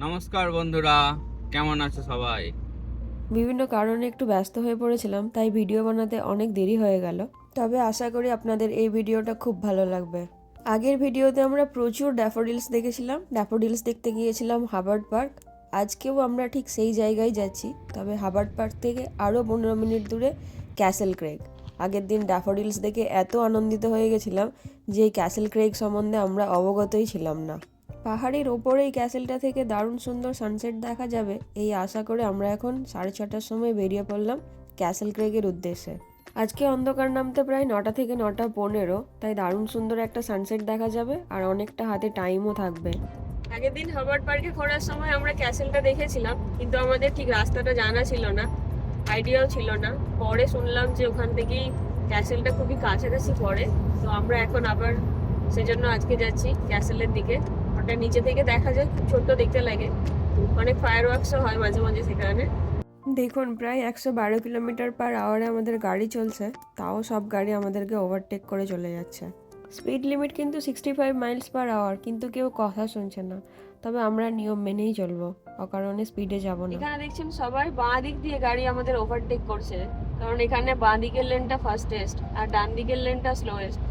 নমস্কার বন্ধুরা, কেমন আছো সবাই? বিভিন্ন কারণে একটু ব্যস্ত হয়ে পড়েছিলাম, তাই ভিডিও বানাতে অনেক দেরি হয়ে গেল। তবে আশা করি আপনাদের এই ভিডিওটা খুব ভালো লাগবে। আগের ভিডিওতে আমরা প্রচুর ড্যাফোডিলস দেখেছিলাম। ড্যাফোডিলস দেখতে গিয়েছিলাম হাবার্ড পার্ক। আজকেও আমরা ঠিক সেই জায়গায় যাচ্ছি, তবে হাবার্ড পার্ক থেকে আরও 15 মিনিট দূরে ক্যাসেল ক্রেগ। আগের দিন ড্যাফোডিলস দেখে এত আনন্দিত হয়ে গেছিলাম যে এই ক্যাসেল ক্রেগ সম্বন্ধে আমরা অবগতই ছিলাম না। পাহাড়ের ওপরে এই ক্যাসেলটা থেকে দারুণ সুন্দর সানসেট দেখা যাবে এই আশা করে আমরা এখন 6:30টার সময় বেরিয়ে পড়লাম ক্যাসেল ক্রেগের উদ্দেশ্যে। আজকে অন্ধকার নামতে প্রায় 9টা থেকে 9:15, তাই দারুণ সুন্দর একটা সানসেট দেখা যাবে আর অনেকটা হাতে টাইমও থাকবে। আগের দিন হাবার্ড পার্কে ঘোরার সময় আমরা ক্যাসেলটা দেখেছিলাম, কিন্তু আমাদের ঠিক রাস্তাটা জানা ছিল না, আইডিয়াও ছিল না। পরে শুনলাম যে ওখান থেকেই ক্যাসেলটা খুবই কাছাকাছি পড়ে, তো আমরা এখন আবার সেজন্য আজকে যাচ্ছি ক্যাসেলের দিকে। ওটা নিচে থেকে দেখা যায়, খুব ছোট্ট দেখতে লাগে, অনেক ফায়ার ওয়ার্কসও হয় মাঝে মাঝে সেখানে। দেখুন, প্রায় 112 কিলোমিটার/আওয়ারে আমাদের গাড়ি চলছে, তাও সব গাড়ি আমাদেরকে ওভারটেক করে চলে যাচ্ছে। স্পিড লিমিট কিন্তু 65 মাইলস/আওয়ার, কিন্তু কেউ কথা শুনছে না। তবে আমরা নিয়ম মেনেই চলবো, অকারণে স্পিডে যাব না। এখানে দেখছেন সবাই বাঁ দিক দিয়ে গাড়ি আমাদের ওভারটেক করছে, কারণ এখানে বাঁ দিকের লেনটা ফাস্টেস্ট আর ডান দিকের লেনটা স্লোয়েস্ট।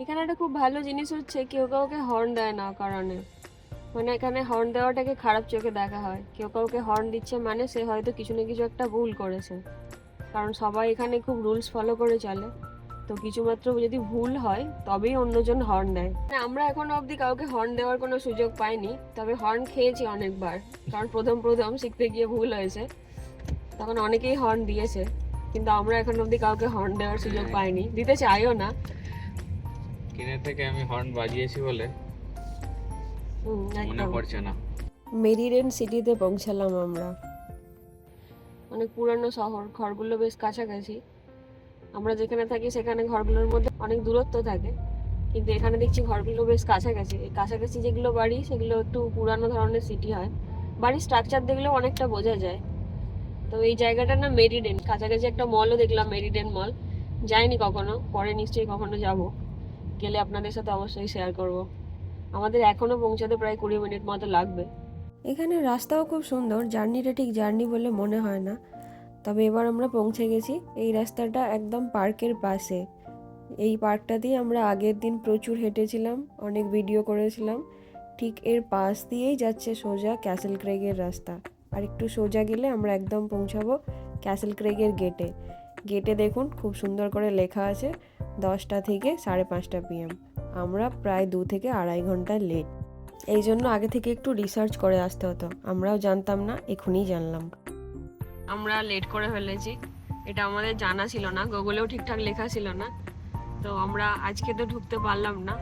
এখানে একটা খুব ভালো জিনিস হচ্ছে, কেউ কাউকে হর্ন দেয় না কারণে। মানে এখানে হর্ন দেওয়াটাকে খারাপ চোখে দেখা হয়। কেউ কাউকে হর্ন দিচ্ছে মানে সে হয়তো কিছু না কিছু একটা ভুল করেছে, কারণ সবাই এখানে খুব রুলস ফলো করে চলে। তো কিছুমাত্র যদি ভুল হয় তবেই অন্যজন হর্ন দেয়। আমরা এখনো অবধি কাউকে হর্ন দেওয়ার কোনো সুযোগ পাইনি, তবে হর্ন খেয়েছি অনেকবার, কারণ প্রথম প্রথম শিখতে গিয়ে ভুল হয়েছে, তখন অনেকেই হর্ন দিয়েছে, কিন্তু আমরা এখন অবধি কাউকে হর্ন দেওয়ার সুযোগ পাইনি, দিতে চাইও না। কিনে থেকে আমি হর্ন বাজিয়েছি বলে মনে পড়ছে না। মেরিডেন সিটিতে পৌঁছালাম আমরা। অনেক পুরানো শহর, ঘরগুলো বেশ কাছাকাছি। আমরা যেখানে থাকি সেখানে ঘরগুলোর মধ্যে অনেক দূরত্ব থাকে, কিন্তু এখানে দেখছি ঘরগুলো বেশ কাছাকাছি। এই কাছাকাছি যেগুলো বাড়ি সেগুলো একটু পুরানো ধরনের সিটি হয়, বাড়ির স্ট্রাকচার দেখলেও অনেকটা বোঝা যায়। তো এই জায়গাটার নাম মেরিডেন। কাছাকাছি একটা মলও দেখলাম, মেরিডেন মল। যাইনি কখনো, পরে নিশ্চয়ই কখনো যাব, গেলে আপনাদের সাথে অবশ্যই শেয়ার করব। আমাদের এখনো পৌঁছাতে প্রায় 20 মিনিট মতো লাগবে। এখানে রাস্তাও খুব সুন্দর, জার্নিটা ঠিক জার্নি বলে মনে হয় না। তবে এবার আমরা পৌঁছে গেছি। এই রাস্তাটা একদম পার্কের পাশে। এই পার্কটাতেই আমরা আগের দিন প্রচুর হেঁটেছিলাম, অনেক ভিডিও করেছিলাম। ঠিক এর পাশ দিয়েই যাচ্ছে সোজা ক্যাসেল ক্রেগের রাস্তা। আর একটু সোজা গেলে আমরা একদম পৌঁছাবো ক্যাসেল ক্রেগের গেটে। গেটে দেখুন খুব সুন্দর করে লেখা আছে 10টা থেকে 5:30 PM। আমরা প্রায় 2 থেকে 2.5 ঘন্টা লেট। এই জন্য আগে থেকে একটু রিসার্চ করে আসতে হতো, আমরাও জানতাম না, এখনই জানলাম। আমরা লেট করে ফেলেছি, এটা আমাদের জানা ছিল না, গুগলেও ঠিকঠাক লেখা ছিল না। তো আমরা আজকে তো ঢুকতে পারলাম না,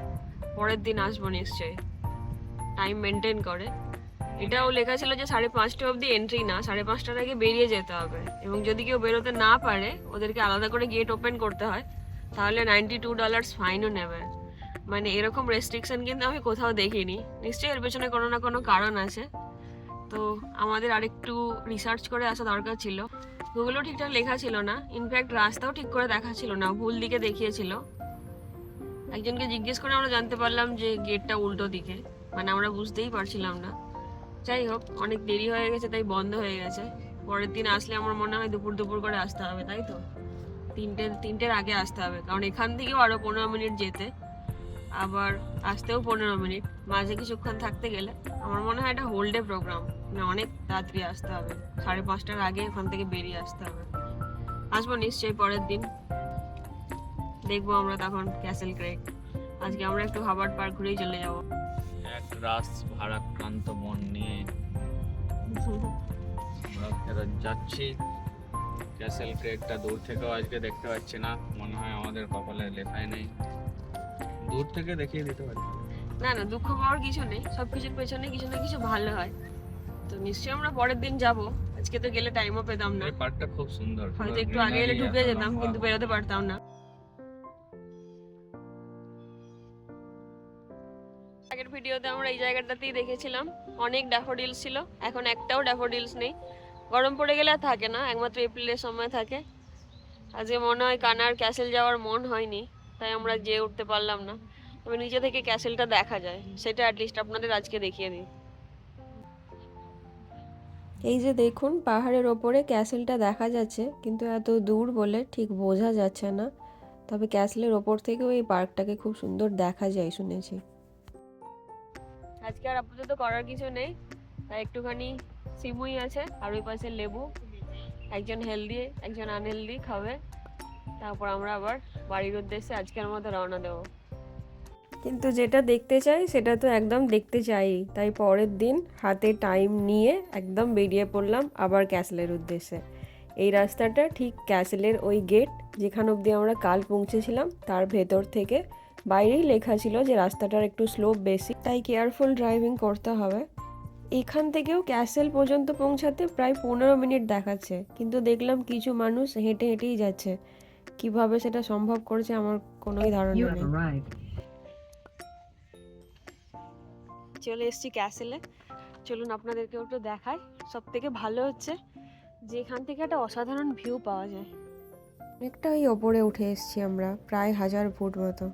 পরের দিন আসবো নিশ্চয়ই, টাইম মেনটেন করে। এটাও লেখা ছিল যে 5:30 অবধি এন্ট্রি না, 5:30টার আগে বেরিয়ে যেতে হবে, এবং যদি কেউ বেরোতে না পারে ওদেরকে আলাদা করে গেট ওপেন করতে হয়, তাহলে $92 ফাইনও নেবে। মানে এরকম রেস্ট্রিকশন কিন্তু আমি কোথাও দেখিনি, নিশ্চয়ই এর পেছনে কোনো না কোনো কারণ আছে। তো আমাদের আরেকটু রিসার্চ করে আসা দরকার ছিল। গুগলও ঠিকঠাক লেখা ছিল না, ইনফ্যাক্ট রাস্তাও ঠিক করে দেখাচ্ছিল না, ভুল দিকে দেখিয়েছিল। একজনকে জিজ্ঞেস করে আমরা জানতে পারলাম যে গেটটা উল্টো দিকে, মানে আমরা বুঝতেই পারছিলাম না। যাই হোক, অনেক দেরি হয়ে গেছে তাই বন্ধ হয়ে গেছে। পরের দিন আসলে আমার মনে হয় দুপুর দুপুর করে আসতে হবে, তাই তো 3টের আগে আসতে হবে, কারণ এখান থেকেও আরো 15 মিনিট যেতে, আবার আসতেও 15 মিনিট, মাঝে কিছুক্ষণ থাকতে গেলে আমার মনে হয় এটা হোল ডে প্রোগ্রাম, মানে অনেক তাড়াতাড়ি আসতে হবে, 5:30টার আগে ওখান থেকে বেরিয়ে আসতে হবে। আসবো নিশ্চয়ই পরের দিন, দেখবো আমরা তখন ক্যাসেল ক্রেগ। আজকে আমরা একটু হাবার্ড পার্ক ঘুরেই চলে যাবো। এক রাস ভারাক্রান্ত মন নিয়ে আমরা ফেরত যাচ্ছি। ক্যাসেল ক্রেগটা দূর থেকেও আজকে দেখতে পাচ্ছি না, মনে হয় আমাদের কপালে লেখাই নেই। দূর থেকে দেখিয়ে দিতে পারি। না না, দুঃখ পাওয়ার কিছু নেই, সবকিছুর পেছনে কিছু না কিছু ভালো হয়। তো নিশ্চয়ই আমরা পরের দিন যাব, আজকে তো গেলে টাইমও পেতাম না। এই পার্কটা খুব সুন্দর, হয়তো একটু আগে এলে ঢুকে যেতাম, কিন্তু বেরোতে পারতাম না। আগের ভিডিওতে আমরা এই জায়গাটাতেই দেখেছিলাম, অনেক ড্যাফোডিলস ছিল, এখন একটাও ড্যাফোডিলস নেই। গরম পড়ে গেলে আর থাকে না, একমাত্র এপ্রিলের সময় থাকে। আজকে মনে হয় কানার ক্যাসেল যাওয়ার মন হয়নি, তাই আমরা যেয়ে উঠতে পারলাম না। তবে নিচে থেকে ক্যাসেলটা দেখা যায়, সেটা অ্যাটলিস্ট আপনাদের আজকে দেখিয়ে দিই। এই যে দেখুন পাহাড়ের ওপরে ক্যাসেলটা দেখা যাচ্ছে, কিন্তু এত দূর বলে ঠিক বোঝা যাচ্ছে না। তবে ক্যাসেলের ওপর থেকেও এই পার্কটাকে খুব সুন্দর দেখা যায় শুনেছি। আজকে আর আপাতত করার কিছু নেই, তাই একটুখানি সিমুই আছে আর ওই পাশে লেবু, একজন হেলদি একজন আনহেলদি খাবে, তারপর আমরা আবার বাড়ির উদ্দেশ্যে আজকের মতো রওনা দেবো। কিন্তু যেটা দেখতে চাই সেটা তো একদম দেখতে চাই, তাই পরের দিন হাতে টাইম নিয়ে একদম বেরিয়ে পড়লাম আবার ক্যাসেলের উদ্দেশ্যে। এই রাস্তাটা ঠিক ক্যাসেলের ওই গেট যেখান অবধি আমরা কাল পৌঁছেছিলাম তার ভেতর থেকে, বাইরেই লেখা ছিল যে রাস্তাটার একটু স্লোপ বেশি, তাই কেয়ারফুল ড্রাইভিং করতে হবে। এখান থেকেও ক্যাসেল পর্যন্ত পৌঁছাতে প্রায় 15 মিনিট দেখাচ্ছে, কিন্তু দেখলাম কিছু মানুষ হেঁটে হেঁটেই যাচ্ছে। কিভাবে সেটা সম্ভব করেছে আমার কোনোই ধারণা নেই। চলে এসেছি ক্যাসেলে, চলুন আপনাদেরকেও একটু দেখাই। সব থেকে ভালো হচ্ছে যে এখান থেকে একটা অসাধারণ ভিউ পাওয়া যায়। অনেকটা ওই ওপরে উঠে এসেছি আমরা, প্রায় 1000 ফুট মতো।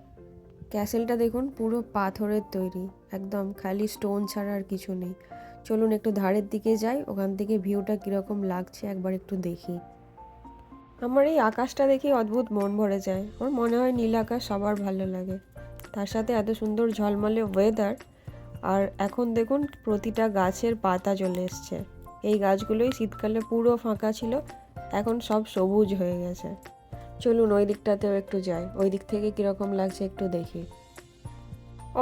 ক্যাসেলটা দেখুন পুরো পাথরের তৈরি, একদম খালি স্টোন ছাড়া আর কিছু নেই। চলুন একটু ধারের দিকে যাই, ওখান থেকে ভিউটা কীরকম লাগছে একবার একটু দেখি। আমার এই আকাশটা দেখে অদ্ভুত মন ভরে যায়। আমার মনে হয় নীল আকাশ সবার ভালো লাগে, তার সাথে এত সুন্দর ঝলমলে ওয়েদার। আর এখন দেখুন প্রতিটা গাছের পাতা চলে এসছে। এই গাছগুলোই শীতকালে পুরো ফাঁকা ছিল, এখন সব সবুজ হয়ে গেছে। চলুন ওই দিকটাতেও একটু যাই, ওই দিক থেকে কীরকম লাগছে একটু দেখি।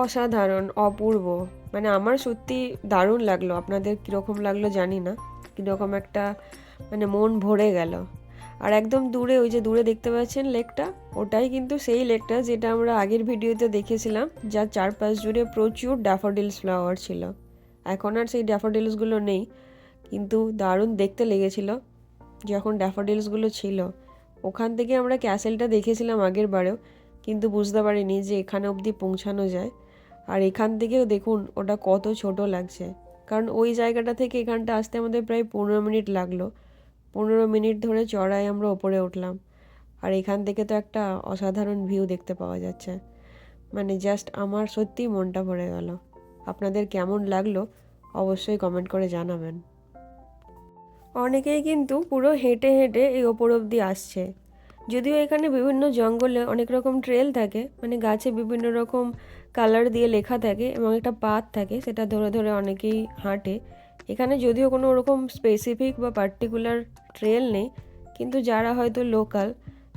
অসাধারণ, অপূর্ব, মানে আমার সত্যি দারুণ লাগলো। আপনাদের কীরকম লাগলো জানি না, কীরকম একটা মানে মন ভরে গেল। আর একদম দূরে ওই যে দূরে দেখতে পাচ্ছেন লেকটা, ওটাই কিন্তু সেই লেকটা যেটা আমরা আগের ভিডিওতে দেখেছিলাম, যার চারপাশ জুড়ে প্রচুর ড্যাফোডিলস ফ্লাওয়ার ছিল। এখন আর সেই ড্যাফোডিলসগুলো নেই, কিন্তু দারুণ দেখতে লেগেছিল যখন ড্যাফোডিলসগুলো ছিল। ওখান থেকে আমরা ক্যাসেলটা দেখেছিলাম আগের বারেও, কিন্তু বুঝতে পারিনি যে এখানে অবধি পৌঁছানো যায়। আর এখান থেকেও দেখুন ওটা কত ছোট লাগছে, কারণ ওই জায়গাটা থেকে এখানটা আসতে আমাদের প্রায় 15 মিনিট লাগলো। 15 মিনিট ধরে চড়াই আমরা ওপরে উঠলাম, আর এখান থেকে তো একটা অসাধারণ ভিউ দেখতে পাওয়া যাচ্ছে। মানে জাস্ট আমার সত্যিই মনটা ভরে গেল। আপনাদের কেমন লাগলো অবশ্যই কমেন্ট করে জানাবেন। অনেকেই কিন্তু পুরো হেঁটে হেঁটে এই ওপর অবধি আসছে। যদিও এখানে বিভিন্ন জঙ্গলে অনেক রকম ট্রেল থাকে, মানে গাছে বিভিন্ন রকম কালার দিয়ে লেখা থাকে এবং একটা পাথ থাকে, সেটা ধরে ধরে অনেকেই হাঁটে। এখানে যদিও কোনো ওরকম স্পেসিফিক বা পার্টিকুলার ট্রেল নেই, কিন্তু যারা হয়তো লোকাল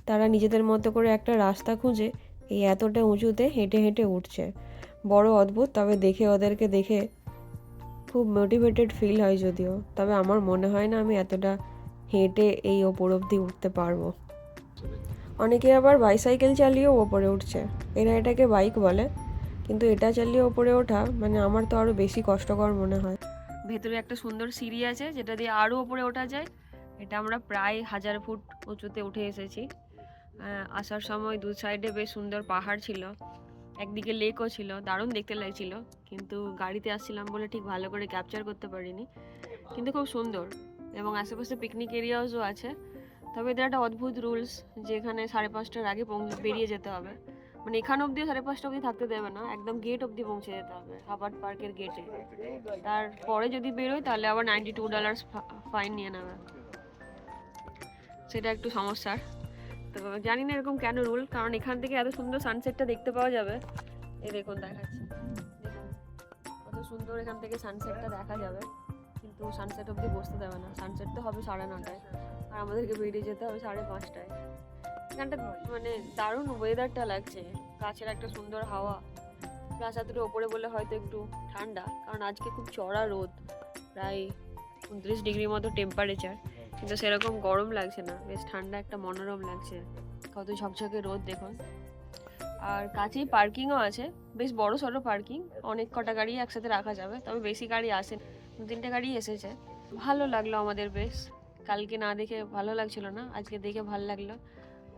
তারা নিজেদের মতো করে একটা রাস্তা খুঁজে এই এতটা উঁচুতে হেঁটে হেঁটে উঠছে। বড় অদ্ভুত, তবে দেখে ওদেরকে দেখে খুব মোটিভেটেড ফিল হয় যদিও, তবে আমার মনে হয় না আমি এতটা হেঁটে এই ওপর অবধি উঠতে পারবো। অনেকে আবার বাইসাইকেল চালিয়েও ওপরে উঠছে, এরা এটাকে বাইক বলে, কিন্তু এটা চালিয়ে ওপরে ওঠা মানে আমার তো আরও বেশি কষ্টকর মনে হয়। ভেতরে একটা সুন্দর সিঁড়ি আছে যেটা দিয়ে আরও ওপরে ওঠা যায়। এটা আমরা প্রায় 1000 ফুট উঁচুতে উঠে এসেছি। আসার সময় দু সাইডে বেশ সুন্দর পাহাড় ছিল, একদিকে লেকও ছিল, দারুণ দেখতে লাগছিল, কিন্তু গাড়িতে আসছিলাম বলে ঠিক ভালো করে ক্যাপচার করতে পারিনি। কিন্তু খুব সুন্দর, এবং আশেপাশে পিকনিক এরিয়াও আছে। তবে এদের একটা অদ্ভুত রুলস যে এখানে 5:30টার আগে বেরিয়ে যেতে হবে, মানে এখান অবধি 5:30 অবধি থাকতে দেবে না, একদম গেট অবধি পৌঁছে যেতে হবে, হাবার্ড পার্কের গেটে। তারপরে যদি বেরোয় তাহলে আবার $92 ফাইন নিয়ে নেবে, সেটা একটু সমস্যার। তো জানি না এরকম কেন রুল, কারণ এখান থেকে এত সুন্দর সানসেটটা দেখতে পাওয়া যাবে। এই দেখুন দেখাচ্ছি, দেখুন কত সুন্দর এখান থেকে সানসেটটা দেখা যাবে, কিন্তু সানসেট অবধি বসতে দেবে না। সানসেট তো হবে 9:30টায়, আর আমাদেরকে বেরিয়ে যেতে হবে 5:30টায়। এখানটা মানে দারুণ ওয়েদারটা লাগছে, গাছের একটা সুন্দর হাওয়া, প্লাস এতটা ওপরে বলে হয়তো একটু ঠান্ডা, কারণ আজকে খুব চড়া রোদ, প্রায় 29 ডিগ্রি মতো টেম্পারেচার, কিন্তু সেরকম গরম লাগছে না, বেশ ঠান্ডা একটা মনোরম লাগছে। কত ঝকঝকে রোদ দেখুন। আর কাছেই পার্কিংও আছে, বেশ বড় সড়ো পার্কিং, অনেক কটা গাড়ি একসাথে রাখা যাবে, তবে বেশি গাড়ি আসে, 2-3টে গাড়ি এসেছে। ভালো লাগলো আমাদের বেশ, কালকে না দেখে ভালো লাগছিল না, আজকে দেখে ভালো লাগলো।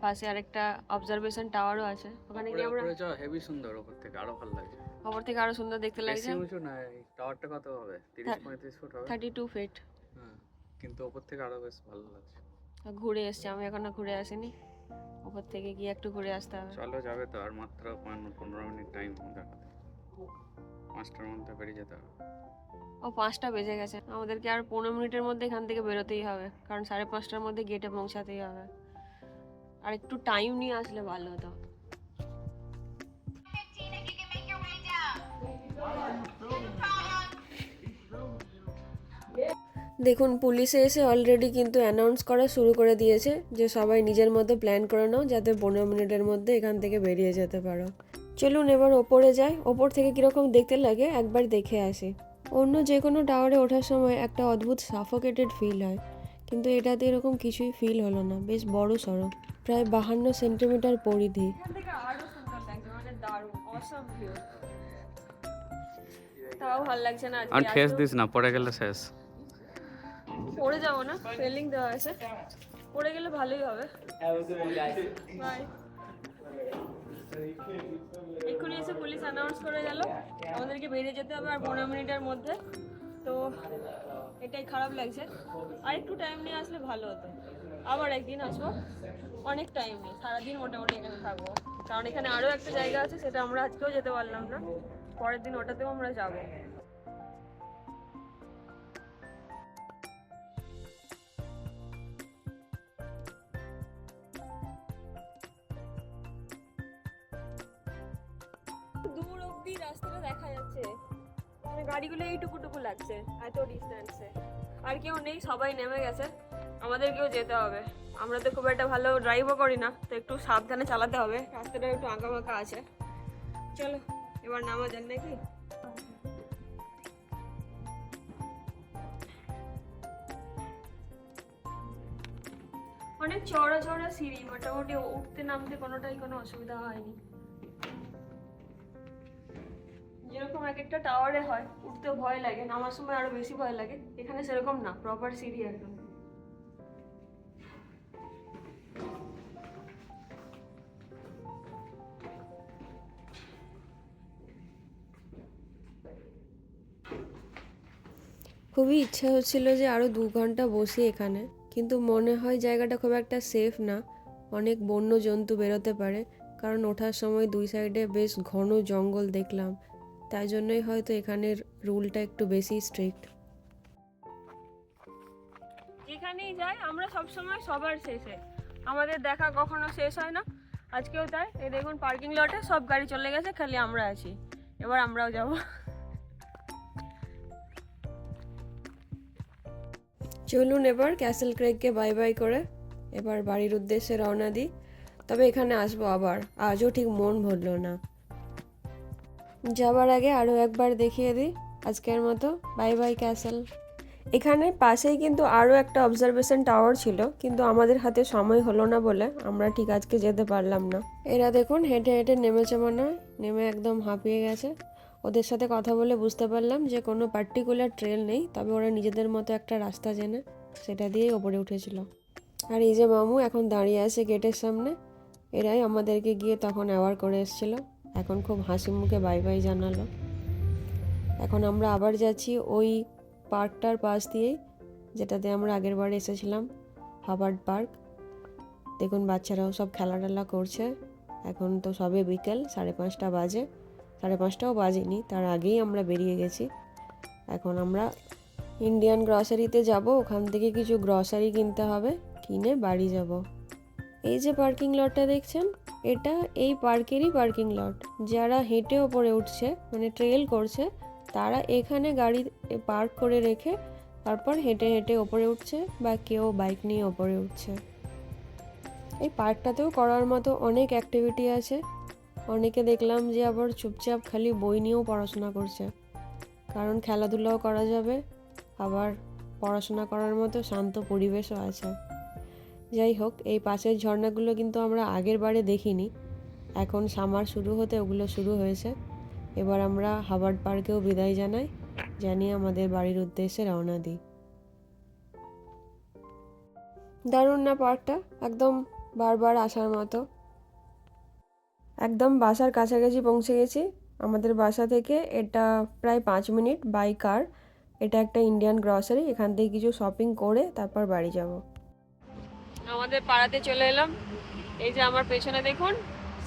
পাশে আরেকটা অবজারভেশন টাওয়ারও আছে, ওখানে গিয়ে আমরা হেভি সুন্দর, ওপর থেকে আরো ভালো লাগছে। ওপর থেকে আরো সুন্দর দেখতে লাগছে। বেশি উঁচু না, এই টাওয়ারটা কত হবে, 30-35 ফুট হবে, 32 ফিট। হ্যাঁ, কিন্তু ওপর থেকে আরো বেশ ভালো লাগছে। ঘুরে এসছি, আমি এখনো ঘুরে আসিনি, ওপর থেকে গিয়ে একটু ঘুরে আসতে হবে। চলো, যাবে তো, আর মাত্র 15 মিনিট টাইম দেখাতে। 5টার মধ্যে বেরিয়ে যেতে হবে। ও 5টা বেজে গেছে, আমাদেরকে আর 15 মিনিটের মধ্যে এখান থেকে বেরোতেই হবে, কারণ 5:30টার মধ্যে গেটে পৌঁছাতেই হবে। আর একটু টাইম নিয়ে আসলে ভালো হতো। দেখুন পুলিশে এসে অলরেডি কিন্তু অ্যানাউন্স করা শুরু করে দিয়েছে যে সবাই নিজের মতো প্ল্যান করে নাও, যাতে 15 মিনিটের মধ্যে এখান থেকে বেরিয়ে যেতে পারো। চলুন এবার ওপরে যাই, ওপর থেকে কীরকম দেখতে লাগে একবার দেখে আসি। অন্য যে কোনো টাওয়ারে ওঠার সময় একটা অদ্ভুত সাফোকেটেড ফিল হয়, কিন্তু এটাতে এরকম কিছুই ফিল হলো না। বেশ বড় সড়ো, প্রায় 52 সেন্টিমিটার পরিধি। তাও ভালো লাগছে না আর ঠেস দিস না, পড়ে গেলে শেষ। পড়ে যাবো না, ফেলিং দেওয়া আছে, পড়ে গেলে ভালোই হবে। বাই। এক্ষুনি এসে পুলিশ অ্যানাউন্স করে গেল আমাদেরকে বেরিয়ে যেতে হবে আর 15 মিনিটের মধ্যে। তো এটাই খারাপ লাগছে, আর একটু টাইম নিয়ে আসলে ভালো হতো। আবার একদিন আসবো, অনেক টাইম নেই, সারাদিন মোটামুটি এখানে থাকবো, কারণ এখানে আরও একটা জায়গা আছে, সেটা আমরা আজকেও যেতে পারলাম না, পরের দিন ওটাতেও আমরা যাবো। দূর অব্দি রাস্তাটা দেখা যাচ্ছে, মানে গাড়িগুলো এইটুকুটুকু লাগছে এত ডিস্টেন্সে। আর কেউ নেই, সবাই নেমে গেছে, আমাদেরকেও যেতে হবে। আমরা তো খুব একটা ভালো ড্রাইভও করি না, তো একটু সাবধানে চালাতে হবে, রাস্তাটা একটু আঁকাবাঁকা আছে। চলো এবার নামা যান নাকি। অনেক চড়া চড়া সিঁড়ি, মোটামুটি উঠতে নামতে কোনোটাই কোনো অসুবিধা হয়নি। যেরকম এক একটা টাওয়ারে হয় উঠতে ভয় লাগে, নামার সময় আরো বেশি ভয় লাগে, এখানে সেরকম না, প্রপার সিঁড়ি একদম। খুবই ইচ্ছা হচ্ছিল যে আরো 2 ঘন্টা বসি এখানে, কিন্তু মনে হয় জায়গাটা খুব একটা সেফ না, অনেক বন্য জন্তু বেরোতে পারে, কারণ ওঠার সময় 2 সাইডে বেশ ঘন জঙ্গল দেখলাম, তাই জন্যই হয়তো এখানের রুলটা একটু বেশি স্ট্রিক্ট। যেখানেই যাই আমরা সবসময় সবার শেষে, আমাদের দেখা কখনো শেষ হয় না, আজকেও তাই। এই দেখুন পার্কিং লটে সব গাড়ি চলে গেছে, খালি আমরা আছি, এবার আমরাও যাব। চলুন এবার ক্যাসেল ক্রেগকে বাই বাই করে এবার বাড়ির উদ্দেশ্যে রওনা দিই। তবে এখানে আসবো আবার, আজও ঠিক মন ভরলো না। যাবার আগে আরও একবার দেখিয়ে দিই, আজকের মতো বাই বাই ক্যাসেল। এখানে পাশেই কিন্তু আরও একটা অবজারভেশন টাওয়ার ছিল, কিন্তু আমাদের হাতে সময় হলো না বলে আমরা ঠিক আজকে যেতে পারলাম না। এরা দেখুন হেঁটে হেঁটে নেমেছে মনে হয়, নেমে একদম হাঁপিয়ে গেছে। ওদের সাথে কথা বলে বুঝতে পারলাম যে কোনো পার্টিকুলার ট্রেল নেই, তবে ওরা নিজেদের মতো একটা রাস্তা জেনে সেটা দিয়েই ওপরে উঠেছিল। আর এই যে মামু এখন দাঁড়িয়ে আছে গেটের সামনে, এরাই আমাদেরকে গিয়ে তখন অ্যাওয়ার করে এসেছিল, এখন খুব হাসি মুখে বাই বাই জানালো। এখন আমরা আবার যাচ্ছি ওই পার্কটার পাশ দিয়েই, যেটাতে আমরা আগের বার এসেছিলাম, হাবার্ড পার্ক। দেখুন বাচ্চারাও সব খেলা টেলা করছে। এখন তো সবে বিকেল 5:30 বাজে, 5:30টাও বাজেনি, তার আগেই আমরা বেরিয়ে গেছি। এখন আমরা ইন্ডিয়ান গ্রসারিতে যাব, ওখান থেকে কিছু গ্রসারি কিনতে হবে, কিনে বাড়ি যাব। এই যে পার্কিং লটটা দেখছেন, এটা এই পার্কেরই পার্কিং লট। যারা হেঁটে ওপরে উঠছে মানে ট্রেল করছে, তারা এখানে গাড়ি পার্ক করে রেখে তারপর হেঁটে হেঁটে ওপরে উঠছে, বা কেউ বাইক নিয়ে ওপরে উঠছে। এই পার্কটাতেও করার মতো অনেক অ্যাক্টিভিটি আছে। অনেকে দেখলাম যে আবার চুপচাপ খালি বই নিয়েও পড়াশোনা করছে, কারণ খেলাধুলাও করা যাবে, আবার পড়াশোনা করার মতো শান্ত পরিবেশও আছে। যাই হোক, এই পাশের ঝর্ণাগুলো কিন্তু আমরা আগের বারে দেখিনি, এখন সামার শুরু হতে ওগুলো শুরু হয়েছে। এবার আমরা হাবার্ড পার্কেও বিদায় জানাই, জানিয়ে আমাদের বাড়ির উদ্দেশ্যে রওনা দিই। দারুণ না পার্কটা, একদম বারবার আসার মতো। একদম বাসার কাছাকাছি পৌঁছে গেছি। আমাদের বাসা থেকে এটা প্রায় 5 মিনিট বাই কার। এটা একটা ইন্ডিয়ান গ্রসারি, এখান থেকে কিছু শপিং করে তারপর বাড়ি যাব। আমাদের পাড়াতে চলে এলাম, এই যে আমার পেছনে দেখুন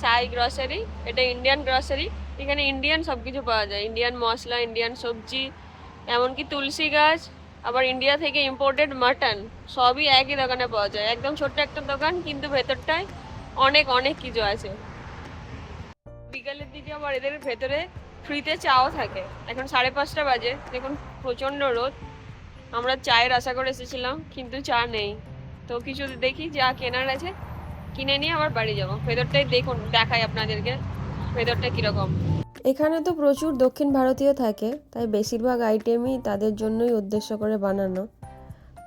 সাই গ্রসারি, এটা ইন্ডিয়ান গ্রসারি। এখানে ইন্ডিয়ান সব কিছু পাওয়া যায়, ইন্ডিয়ান মশলা, ইন্ডিয়ান সবজি, এমনকি তুলসী গাছ, আবার ইন্ডিয়া থেকে ইম্পোর্টেড মাটন, সবই একই দোকানে পাওয়া যায়। একদম ছোট্ট একটা দোকান, কিন্তু ভেতরটায় অনেক অনেক কিছু আছে। বিকালের দিকে আবার এদের ভেতরে ফ্রিতে চাও থাকে। এখন 5:30 বাজে, দেখুন প্রচণ্ড রোদ। আমরা চায়ের আশা করে এসেছিলাম, কিন্তু চা নেই। তো কিছু দেখি যা কেনার আছে কিনে নিয়ে আবার বাড়ি যাবো। ভেতরটাই দেখুন, দেখাই আপনাদেরকে ভেতরটা কীরকম। এখানে তো প্রচুর দক্ষিণ ভারতীয় থাকে, তাই বেশিরভাগ আইটেমই তাদের জন্যই উদ্দেশ্য করে বানানো।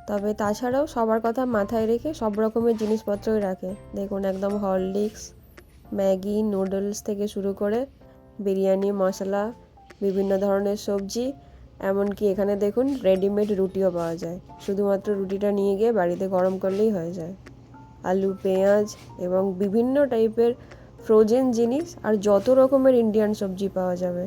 তবে তাছাড়াও সবার কথা মাথায় রেখে সব রকমের জিনিসপত্রই রাখে। দেখুন একদম হরলিক্স, ম্যাগি, নুডলস থেকে শুরু করে বিরিয়ানি মশলা, বিভিন্ন ধরনের সবজি, এমনকি এখানে দেখুন রেডিমেড রুটিও পাওয়া যায়। শুধুমাত্র রুটিটা নিয়ে গিয়ে বাড়িতে গরম করলেই হয়ে যায়। আলু, পেঁয়াজ এবং বিভিন্ন টাইপের ফ্রোজেন জিনিস, আর যত রকমের ইন্ডিয়ান সবজি পাওয়া যাবে।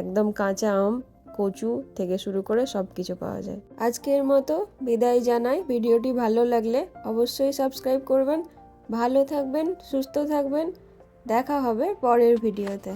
একদম কাঁচা আম, কচু থেকে শুরু করে সব কিছু পাওয়া যায়। আজকের মতো বিদায় জানাই। ভিডিওটি ভালো লাগলে অবশ্যই সাবস্ক্রাইব করবেন। ভালো থাকবেন, সুস্থ থাকবেন। দেখা হবে পরের ভিডিওতে।